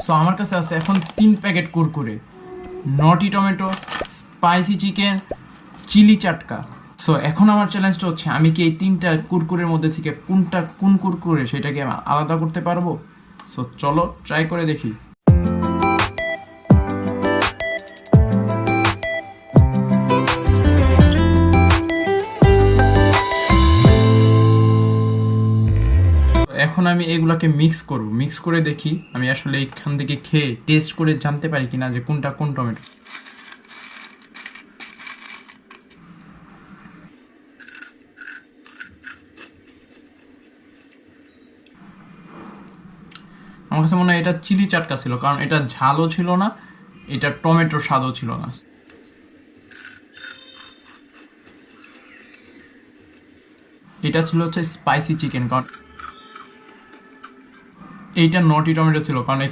So আমার কাছে আছে এখন 3 packet Kurkure, naughty tomato, spicy chicken, chilli Chatka. So এখন আমার চ্যালেঞ্জটা হচ্ছে আমি কি এই 3টা কুরকুরের মধ্যে থেকে কোনটা কোন কুরকুরে সেটাকে আমি আলাদা করতে পারবো। সো চলো ট্রাই করে দেখি। এখন আমি এগুলাকে মিক্স করে দেখি আমি আসলে এখান থেকে খেয়ে টেস্ট করে জানতে পারি কিনা যে কোনটা কোন টমেটো। আমার কাছে মনে হয় এটা চিলি চাটকা ছিল, কারণ এটা ঝালও ছিল না, এটা টমেটোর স্বাদও ছিল না। এটা ছিল হচ্ছে স্পাইসি চিকেন, কারণ এইটা নটি টমেটো ছিল, কারণ